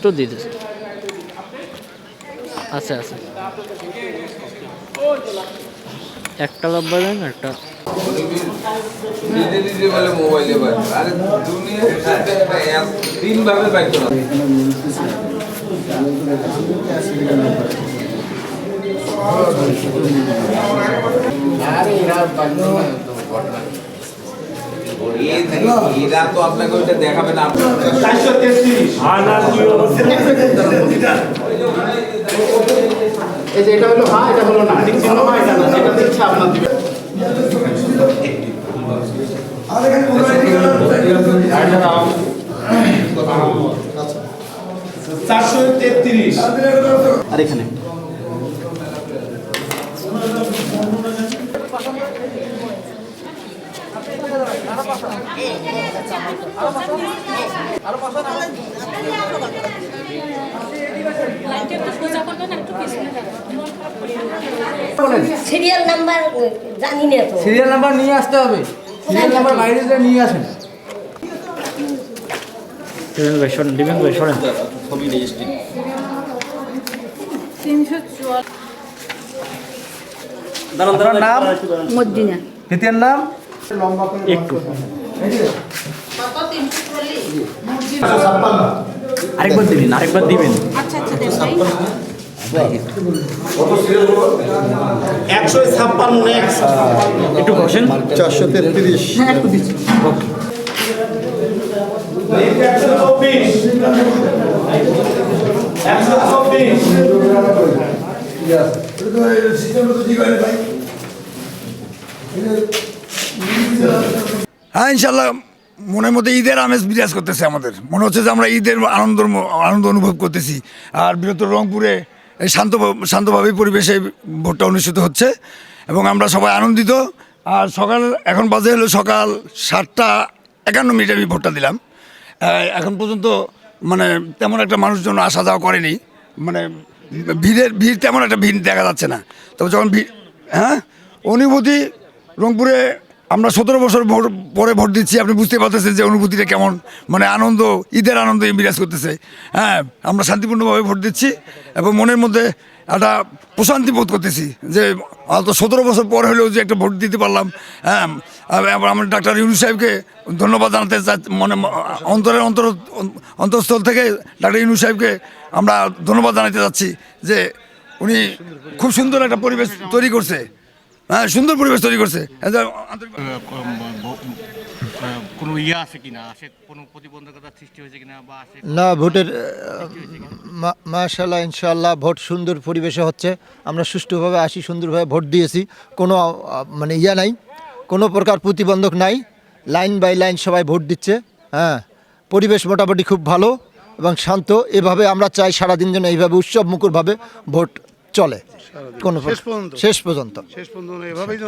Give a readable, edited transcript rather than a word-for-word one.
তো দিতেছে আচ্ছা আচ্ছা একটা লব্বা দেন একটা নিজে নিজে বলে মোবাইলে বাইর আরে দুনিয়ার সাথে একটা অ্যাপ তিন ভাবে বাইর করা আরে এরা বাজলো না তো ঘটনা এরা তো আপনাকে ওইটা দেখাবে না 433 হ্যাঁ না কি অবস্থা এই যে এটা হলো হ্যাঁ এটা হলো না ঠিক ছিল না এটা না যেটা দিচ্ছে আপনার দিবেন আর এখানে মোবাইল এটা দাও 433 আর এখানে সিরিয়াল নাম্বার জানি না তো সিরিয়াল নাম্বার নিয়ে আসতে হবে সিরিয়াল নাম্বার বাইরে থেকে নিয়ে আসেন দিবেন ভাই সরেন ছবি রেজিস্ট্রি 304 দাঁড়ান নাম মদিনা দ্বিতীয় নাম একটু আরেকবার দিবেন আচ্ছা আচ্ছা দেন ভাই 156 একটু বসেন 433 হ্যাঁ একটু দিচ্ছি 154 হ্যাঁ ইনশাল্লাহ মনের মধ্যে ঈদের আমেজ বিরাজ করতেছে আমাদের মনে হচ্ছে যে আমরা ঈদের আনন্দ অনুভব করতেছি আর বৃহত্তর রংপুরে এই শান্তভাবে পরিবেশে ভোটটা অনুষ্ঠিত হচ্ছে এবং আমরা সবাই আনন্দিত আর এখন বাজে হলো সকাল 7:51 আমি ভোটটা দিলাম এখন পর্যন্ত মানে তেমন একটা মানুষজন আসা যাওয়া করেনি মানে ভিড় তেমন একটা ভিড় দেখা যাচ্ছে না তবে যখন অনুভূতি রংপুরে আমরা 17 বছর পরে ভোট দিচ্ছি আপনি বুঝতে পারতেছেন যে অনুভূতিটা কেমন মানে ঈদের আনন্দ বিরাজ করতেছে আমরা শান্তিপূর্ণভাবে ভোট দিচ্ছি এবং মনের মধ্যে একটা প্রশান্তি বোধ করতেছি যে 17 বছর পর হলেও যে একটা ভোট দিতে পারলাম আমরা ডাক্তার ইউনূস সাহেবকে ধন্যবাদ জানাতে মানে অন্তরস্থল থেকে ডাক্তার ইউনূস সাহেবকে আমরা ধন্যবাদ জানাতে চাচ্ছি যে উনি খুব সুন্দর একটা পরিবেশ তৈরি করছে সুন্দর পরিবেশ তৈরি করছে কোনো ইয়ে আছে কিনা কোনো প্রতিবন্ধকতা সৃষ্টি হয়েছে কিনা বা না ভোটের মাশাআল্লাহ ইনশাআল্লাহ ভোট সুন্দর পরিবেশে হচ্ছে আমরা সুষ্ঠুভাবে সুন্দরভাবে ভোট দিয়েছি কোনো মানে নাই কোনো প্রকার প্রতিবন্ধক নাই লাইন বাই লাইন সবাই ভোট দিচ্ছে পরিবেশ মোটামুটি খুব ভালো এবং শান্ত এভাবে আমরা চাই সারাদিন যেন এইভাবে উৎসব মুখরভাবে ভোট চলে কোনো শেষ পর্যন্ত এভাবেই